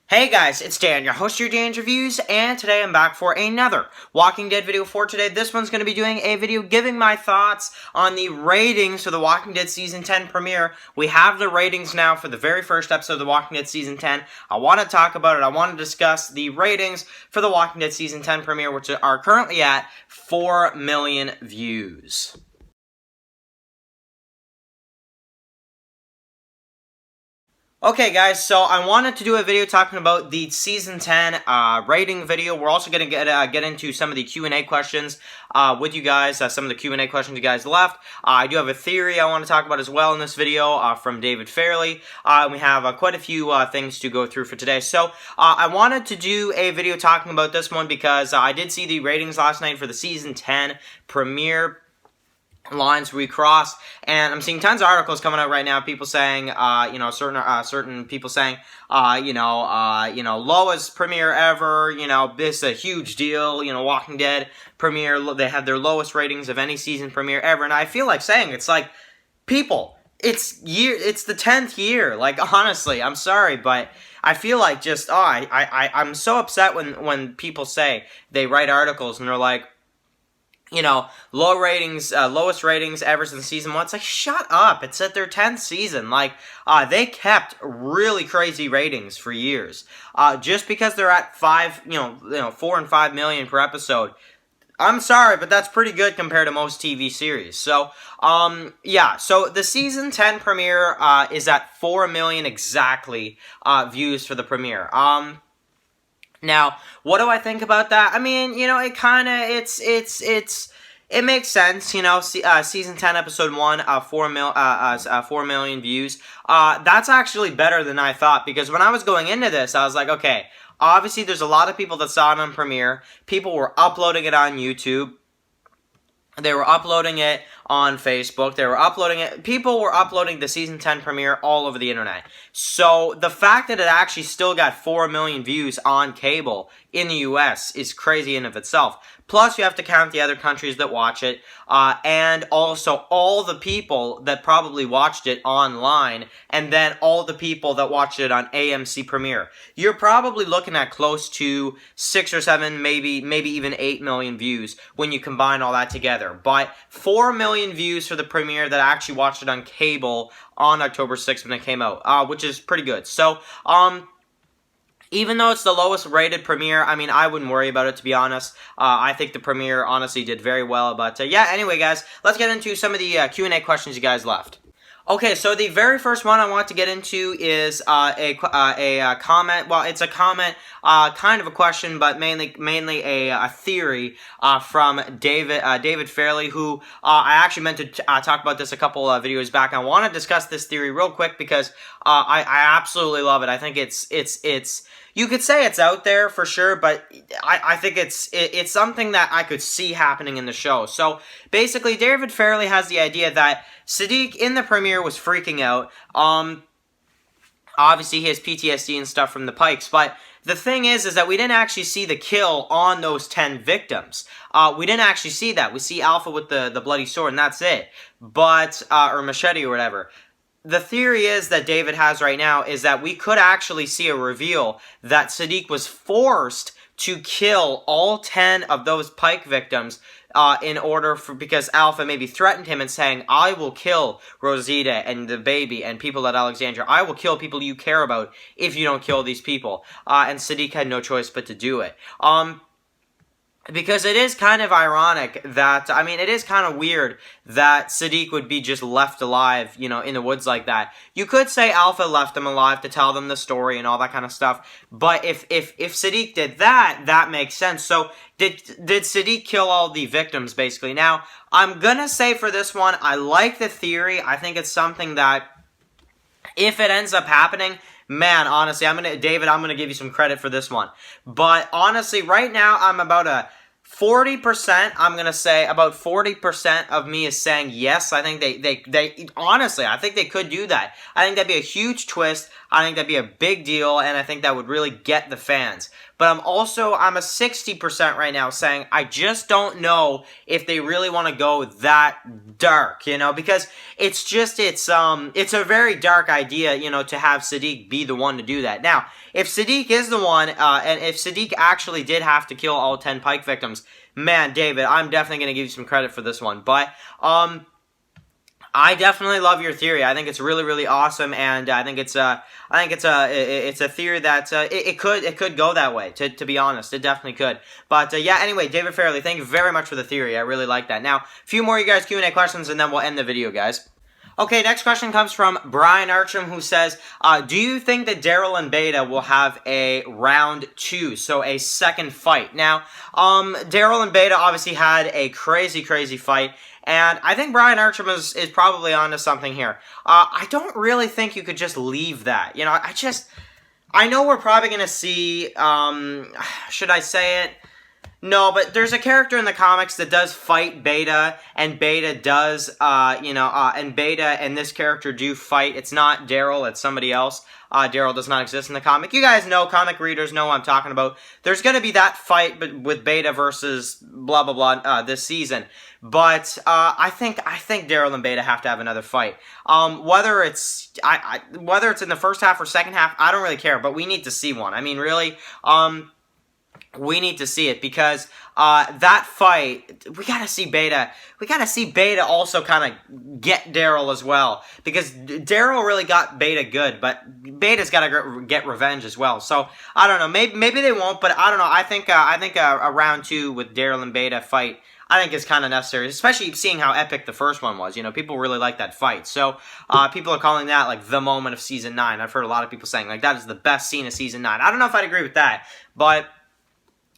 Hey guys, it's Dan, your host of your Dan's Reviews, and today I'm back for another Walking Dead video for today. This one's going to be doing a video giving my thoughts on the ratings for the Walking Dead Season 10 premiere. We have the ratings now for the very first episode of the Walking Dead Season 10. I want to talk about it. I want to discuss the ratings for the Walking Dead Season 10 premiere, which are currently at 4 million views. Okay guys, so I wanted to do a video talking about the Season 10 rating video. We're also going to get into some of the Q&A questions with you guys, some of the Q&A questions you guys left. I do have a theory I want to talk about as well in this video from David Fairley. We have quite a few things to go through for today. So I wanted to do a video talking about this one because I did see the ratings last night for the Season 10 premiere. Lines recrossed, and I'm seeing tons of articles coming out right now. People saying, certain people saying, lowest premiere ever. This is a huge deal. Walking Dead premiere. They had their lowest ratings of any season premiere ever, and I feel like saying it's like, people, it's the 10th year. Like honestly, I'm sorry, but I feel like just I'm so upset when people say they write articles and they're like, low ratings, lowest ratings ever since season 1. It's like, shut up. It's at their 10th season. Like, they kept really crazy ratings for years. Just because they're at 4 and 5 million per episode. I'm sorry, but that's pretty good compared to most TV series. So, so the Season 10 premiere, is at 4 million exactly, views for the premiere. Now, what do I think about that? I mean, it kind of, it makes sense, Season 10, Episode 1, 4 million views. That's actually better than I thought, because when I was going into this, I was like, okay, obviously there's a lot of people that saw it on premiere. People were uploading it on YouTube. They were uploading it on Facebook. They were uploading it. People were uploading the Season 10 premiere all over the internet. So the fact that it actually still got 4 million views on cable in the US is crazy in of itself. Plus, you have to count the other countries that watch it, and also all the people that probably watched it online, and then all the people that watched it on AMC Premiere. You're probably looking at close to 6 or 7, maybe even 8 million views when you combine all that together. But 4 million views for the premiere that actually watched it on cable on October 6th when it came out, which is pretty good. So, even though it's the lowest rated premiere, I mean, I wouldn't worry about it, to be honest. I think the premiere honestly did very well. But anyway, guys, let's get into some of the Q&A questions you guys left. Okay, so the very first one I want to get into is a comment. Well, it's a comment, kind of a question, but mainly a theory from David Fairley, who I actually meant to talk about this a couple videos back. I want to discuss this theory real quick because I absolutely love it. I think it's you could say it's out there for sure, but I think it's something that I could see happening in the show. So basically, David Fairley has the idea that Siddiq in the premiere was freaking out. Obviously he has PTSD and stuff from the Pikes, but the thing is that we didn't actually see the kill on those 10 victims. We didn't actually see that. We see Alpha with the bloody sword, and that's it. But, or machete or whatever. The theory is that David has right now is that we could actually see a reveal that Siddiq was forced to kill all 10 of those Pike victims because Alpha maybe threatened him and saying, I will kill Rosita and the baby and people at Alexandria. I will kill people you care about if you don't kill these people. And Siddiq had no choice but to do it. Because it is kind of ironic that, it is kind of weird that Siddiq would be just left alive, in the woods like that. You could say Alpha left him alive to tell them the story and all that kind of stuff. But if Siddiq did that, that makes sense. So did Siddiq kill all the victims, basically? Now, I'm gonna say for this one, I like the theory. I think it's something that, if it ends up happening, man, honestly, David, I'm gonna give you some credit for this one. But honestly, right now, I'm about a 40%, I'm gonna say about 40% of me is saying yes. I think they honestly, I think they could do that. I think that'd be a huge twist. I think that'd be a big deal, and I think that would really get the fans. But I'm a 60% right now saying I just don't know if they really want to go that dark, because it's a very dark idea, to have Sadiq be the one to do that. Now, if Sadiq is the one, and if Sadiq actually did have to kill all 10 Pike victims, man, David, I'm definitely going to give you some credit for this one. But, I definitely love your theory. I think it's really, really awesome, and I think it's a theory that it could go that way. To be honest, it definitely could. But yeah, anyway, David Fairley, thank you very much for the theory. I really like that. Now, a few more of you guys Q&A questions, and then we'll end the video, guys. Okay, next question comes from Brian Archam, who says, do you think that Daryl and Beta will have a round 2, so a second fight? Now, Daryl and Beta obviously had a crazy, crazy fight, and I think Brian Archam is probably onto something here. I don't really think you could just leave that. I know we're probably going to see, should I say it? No, but there's a character in the comics that does fight Beta, and Beta does, and Beta and this character do fight. It's not Daryl, it's somebody else. Daryl does not exist in the comic. You guys know, comic readers know what I'm talking about. There's going to be that fight with Beta versus blah, blah, blah, this season. But, I think Daryl and Beta have to have another fight. Whether it's in the first half or second half, I don't really care, but we need to see one. I mean, really, we need to see it because that fight, we gotta see Beta. We gotta see Beta also kind of get Daryl as well, because Daryl really got Beta good, but Beta's gotta get revenge as well. So I don't know. Maybe they won't, but I don't know. I think a round 2 with Daryl and Beta fight, I think is kind of necessary, especially seeing how epic the first one was. People really like that fight. So, people are calling that, like, the moment of Season 9. I've heard a lot of people saying, like, that is the best scene of Season 9. I don't know if I'd agree with that, but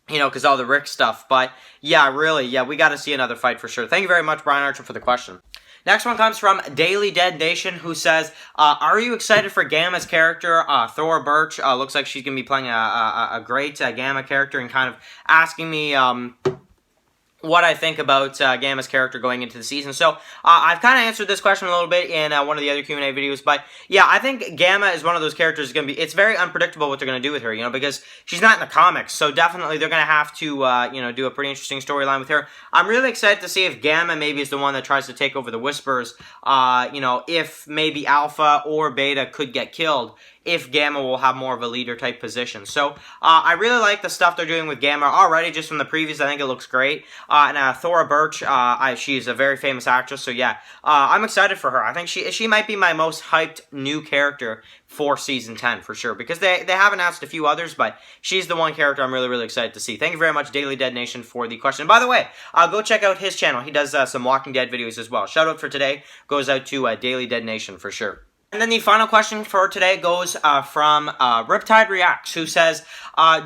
because all the Rick stuff. But, yeah, really, yeah, we got to see another fight for sure. Thank you very much, Brian Archer, for the question. Next one comes from Daily Dead Nation, who says, are you excited for Gamma's character? Thora Birch looks like she's going to be playing a great Gamma character, and kind of asking me what I think about Gamma's character going into the season. So, I've kind of answered this question a little bit in one of the other Q&A videos, but yeah, I think Gamma is one of those characters it's very unpredictable what they're going to do with her, because she's not in the comics, so definitely they're going to have to, do a pretty interesting storyline with her. I'm really excited to see if Gamma maybe is the one that tries to take over the Whispers, if maybe Alpha or Beta could get killed, if Gamma will have more of a leader-type position. So, I really like the stuff they're doing with Gamma already, just from the previews. I think it looks great. And Thora Birch, she's a very famous actress, so yeah, I'm excited for her. I think she might be my most hyped new character for Season 10, for sure, because they have announced a few others, but she's the one character I'm really, really excited to see. Thank you very much, Daily Dead Nation, for the question. By the way, go check out his channel. He does some Walking Dead videos as well. Shout out for today goes out to Daily Dead Nation, for sure. And then the final question for today goes from Riptide Reacts, who says,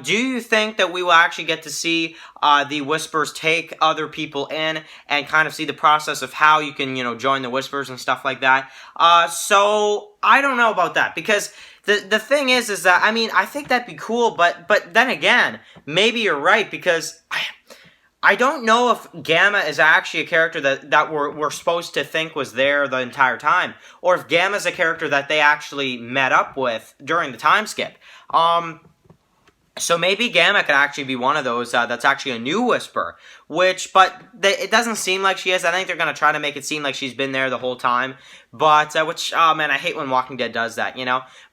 do you think that we will actually get to see the Whispers take other people in and kind of see the process of how you can, join the Whispers and stuff like that? So, I don't know about that, because the thing is that, I think that'd be cool, but then again, maybe you're right, because I don't know if Gamma is actually a character that we're supposed to think was there the entire time, or if Gamma's a character that they actually met up with during the time skip. So maybe Gamma could actually be one of those that's actually a new Whisper, but it doesn't seem like she is. I think they're going to try to make it seem like she's been there the whole time, but, oh man, I hate when Walking Dead does that,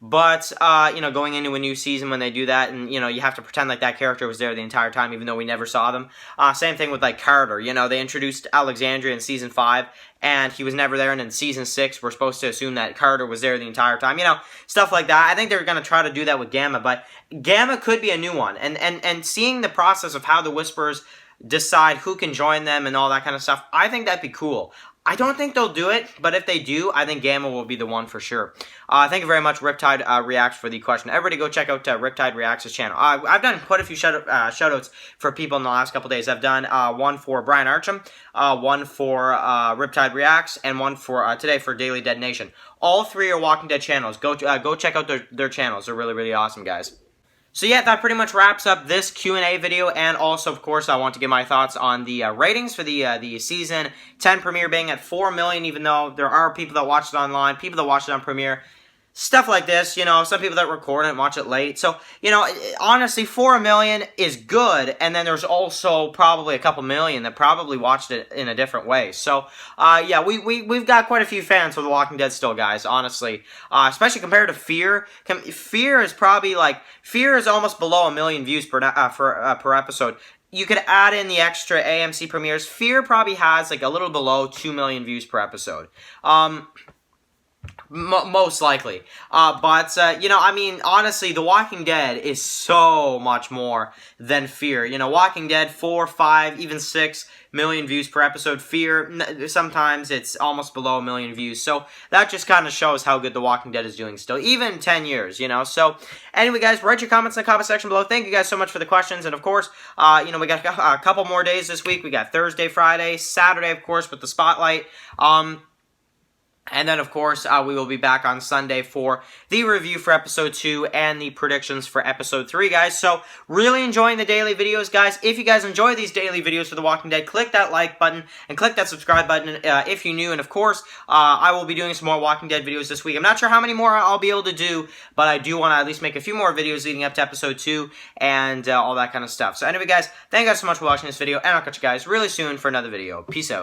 but, going into a new season when they do that, and, you have to pretend like that character was there the entire time, even though we never saw them. Same thing with, like, Carter, they introduced Alexandria in Season 5, and he was never there, and in Season 6, we're supposed to assume that Carter was there the entire time, stuff like that. I think they're going to try to do that with Gamma, but Gamma could be a new one, and seeing the process of how the Whispers decide who can join them and all that kind of stuff, I think that'd be cool. I don't think they'll do it, but if they do, I think Gamma will be the one for sure. Thank you very much, Riptide Reacts, for the question. Everybody go check out Riptide Reacts' channel. I've done quite a few shout-outs for people in the last couple days. I've done one for Brian Archam, one for Riptide Reacts, and one for today for Daily Dead Nation. All three are Walking Dead channels. Go check out their channels. They're really, really awesome, guys. So yeah, that pretty much wraps up this Q&A video, and also, of course, I want to give my thoughts on the ratings for the Season 10 premiere being at 4 million, even though there are people that watch it online, people that watch it on premiere. Stuff like this, you know, some people that record it and watch it late. So, you know, honestly, 4 million is good, and then there's also probably a couple million that probably watched it in a different way. So, yeah, we've got quite a few fans for The Walking Dead still, guys, honestly. Especially compared to Fear. Fear is probably, like, Fear is almost below 1 million views per episode. You could add in the extra AMC premieres. Fear probably has, like, a little below 2 million views per episode. Most likely. You know, I mean, honestly, The Walking Dead is so much more than Fear. You know, Walking Dead, 4, 5, even 6 million views per episode. Fear, sometimes it's almost below 1 million views. So that just kind of shows how good The Walking Dead is doing still, even 10 years, you know. So anyway, guys, write your comments in the comment section below. Thank you guys so much for the questions. And of course, you know, we got a couple more days this week. We got Thursday, Friday, Saturday, of course, with the spotlight. And then, of course, we will be back on Sunday for the review for Episode 2 and the predictions for Episode 3, guys. So, really enjoying the daily videos, guys. If you guys enjoy these daily videos for The Walking Dead, click that like button and click that subscribe button if you're new. And, of course, I will be doing some more Walking Dead videos this week. I'm not sure how many more I'll be able to do, but I do want to at least make a few more videos leading up to Episode 2 and all that kind of stuff. So, anyway, guys, thank you guys so much for watching this video, and I'll catch you guys really soon for another video. Peace out.